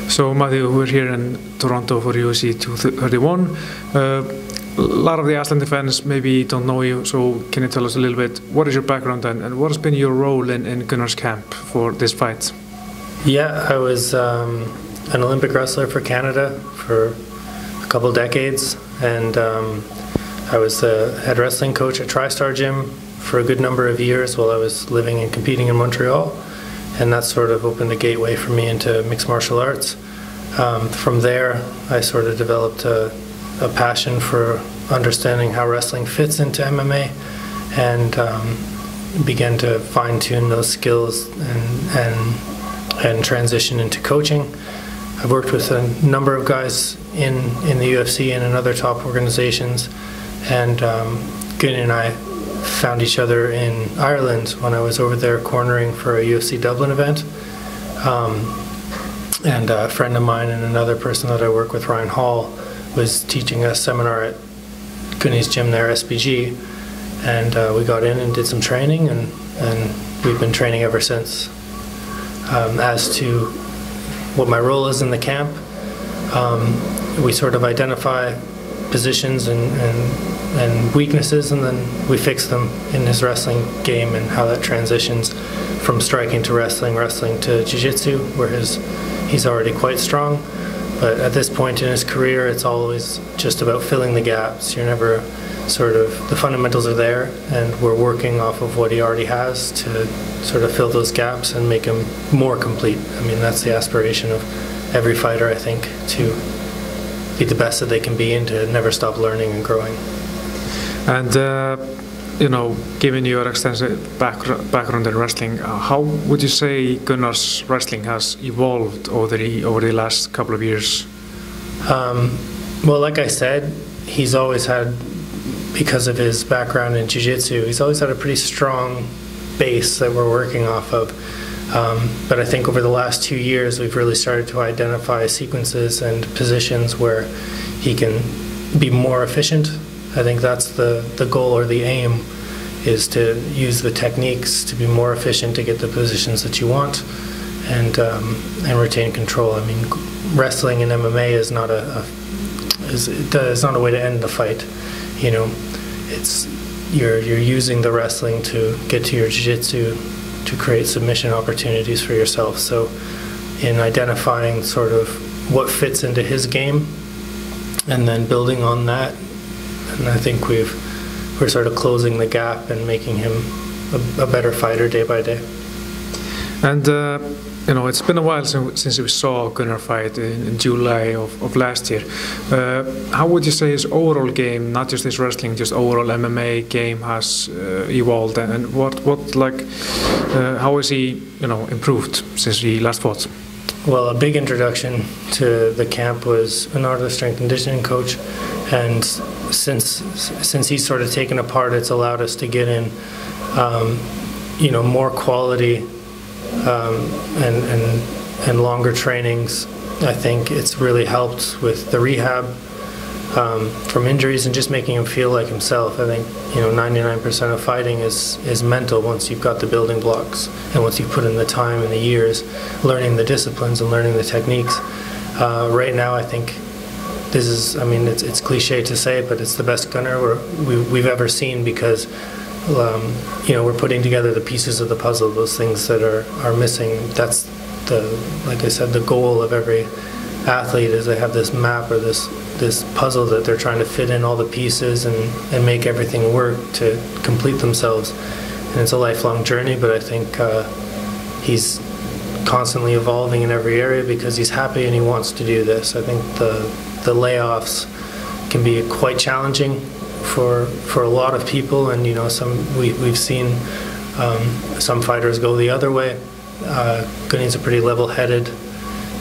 So Matthew, we're here in Toronto for UFC 231. A lot of the Icelandic fans maybe don't know you, so can you tell us a little bit, what is your background and what has been your role in Gunnar's camp for this fight? Yeah, I was an Olympic wrestler for Canada for a couple decades, and I was the head wrestling coach at TriStar Gym for a good number of years while I was living and competing in Montreal, and that sort of opened a gateway for me into mixed martial arts. From there, I sort of developed a passion for understanding how wrestling fits into MMA, and began to fine-tune those skills and transition into coaching. I've worked with a number of guys in the UFC and in other top organizations, and Gunnar and I found each other in Ireland when I was over there cornering for a UFC Dublin event. And a friend of mine and another person that I work with, Ryan Hall, was teaching a seminar at Gunnar's gym there, SBG, and we got in and did some training, and we've been training ever since. As to what my role is in the camp, we sort of identify positions and weaknesses, and then we fix them in his wrestling game and how that transitions from striking to wrestling, wrestling to jiu-jitsu, where he's already quite strong. But at this point in his career, it's always just about filling the gaps. You're never the fundamentals are there, and we're working off of what he already has to sort of fill those gaps and make him more complete. I mean, that's the aspiration of every fighter, I think, to be the best that they can be and to never stop learning and growing. And given your extensive background in wrestling, how would you say Gunnar's wrestling has evolved over the last couple of years? Well, like I said, he's always had, because of his background in jiu-jitsu, he's always had a pretty strong base that we're working off of. But I think over the last 2 years, we've really started to identify sequences and positions where he can be more efficient. I think that's the goal, or the aim, is to use the techniques to be more efficient, to get the positions that you want, and retain control. I mean, wrestling in MMA is not a way to end the fight. You know, you're using the wrestling to get to your jiu-jitsu to create submission opportunities for yourself. So in identifying sort of what fits into his game and then building on that, and I think we're sort of closing the gap and making him a better fighter day by day. And it's been a while since we saw Gunnar fight in July of last year. How would you say his overall game, not just his wrestling, just overall MMA game, has evolved, and how has he improved since he last fought? Well, a big introduction to the camp was Gunnar, the strength and conditioning coach, and since he's sort of taken apart, it's allowed us to get in more quality and longer trainings. I think it's really helped with the rehab from injuries and just making him feel like himself. I think 99% of fighting is mental once you've got the building blocks and once you've put in the time and the years learning the disciplines and learning the techniques. Right now, I think this is, it's cliche to say, but it's the best Gunnar we've ever seen, because we're putting together the pieces of the puzzle, those things that are missing. That's like I said, the goal of every athlete is they have this map or this puzzle that they're trying to fit in all the pieces and make everything work to complete themselves. And it's a lifelong journey, but I think he's constantly evolving in every area because he's happy and he wants to do this. I think the layoffs can be quite challenging for a lot of people, and we've seen some fighters go the other way. Gunnar's a pretty level-headed,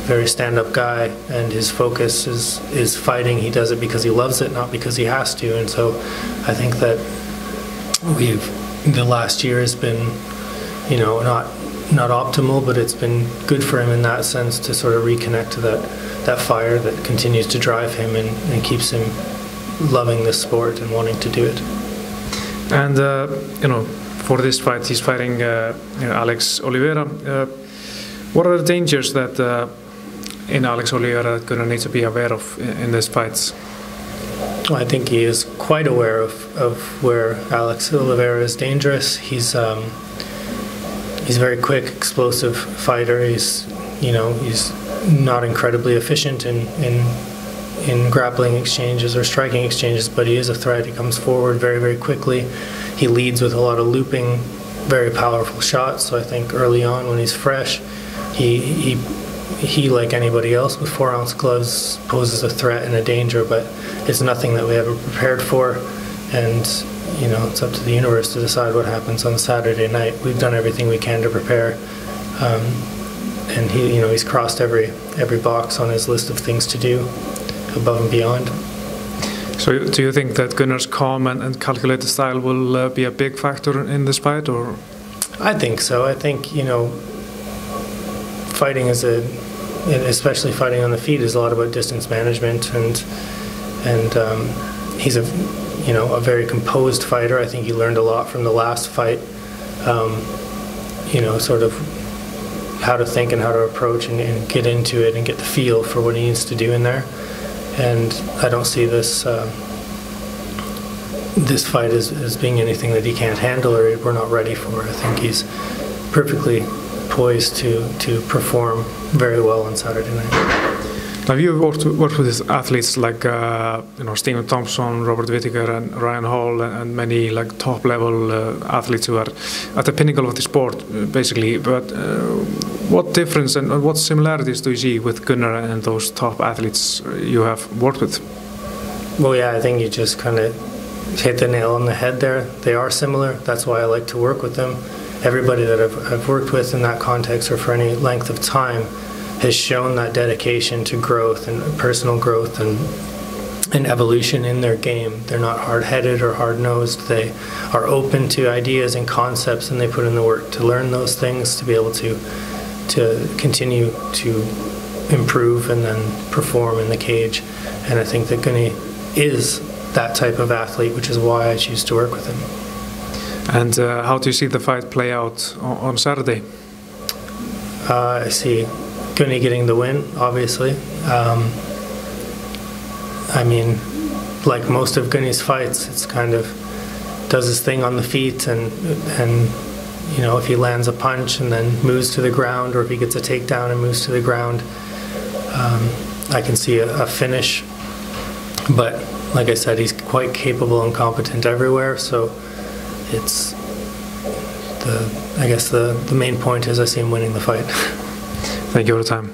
very stand-up guy, and his focus is fighting. He does it because he loves it, not because he has to. And so I think that the last year has been not optimal, but it's been good for him in that sense to sort of reconnect to that fire that continues to drive him and keeps him loving this sport and wanting to do it. And for this fight, he's fighting Alex Oliveira. What are the dangers that in Alex Oliveira that Gunnar needs to be aware of in these fights? Well, I think he is quite aware of where Alex Oliveira is dangerous. He's a very quick, explosive fighter. He's not incredibly efficient in grappling exchanges or striking exchanges, but he is a threat. He comes forward very, very quickly. He leads with a lot of looping, very powerful shots. So I think early on, when he's fresh, he like anybody else with 4-ounce gloves poses a threat and a danger, but it's nothing that we haven't prepared for. And it's up to the universe to decide what happens on Saturday night. We've done everything we can to prepare, and he's crossed every box on his list of things to do, above and beyond. So, do you think that Gunnar's calm and calculated style will be a big factor in this fight, or? I think so. I think fighting especially fighting on the feet, is a lot about distance management, and he's a very composed fighter. I think he learned a lot from the last fight, sort of how to think and how to approach and get into it and get the feel for what he needs to do in there. And I don't see this fight as being anything that he can't handle or we're not ready for. I think he's perfectly poised to perform very well on Saturday night. Now, you've worked with athletes like Stephen Thompson, Robert Whittaker, and Ryan Hall, and many top-level athletes who are at the pinnacle of the sport, basically. But what difference and what similarities do you see with Gunnar and those top athletes you have worked with? Well, yeah, I think you just kind of hit the nail on the head there. They are similar. That's why I like to work with them. Everybody that I've worked with in that context or for any length of time has shown that dedication to growth and personal growth and evolution in their game. They're not hard-headed or hard-nosed. They are open to ideas and concepts, and they put in the work to learn those things, to be able to continue to improve and then perform in the cage. And I think that Gunny is that type of athlete, which is why I choose to work with him. And how do you see the fight play out on Saturday? I see Gunny getting the win, obviously. I mean, like most of Gunny's fights, it's kind of does his thing on the feet, and if he lands a punch and then moves to the ground, or if he gets a takedown and moves to the ground, I can see a finish. But like I said, he's quite capable and competent everywhere, so I guess the main point is I see him winning the fight. Thank you for the time.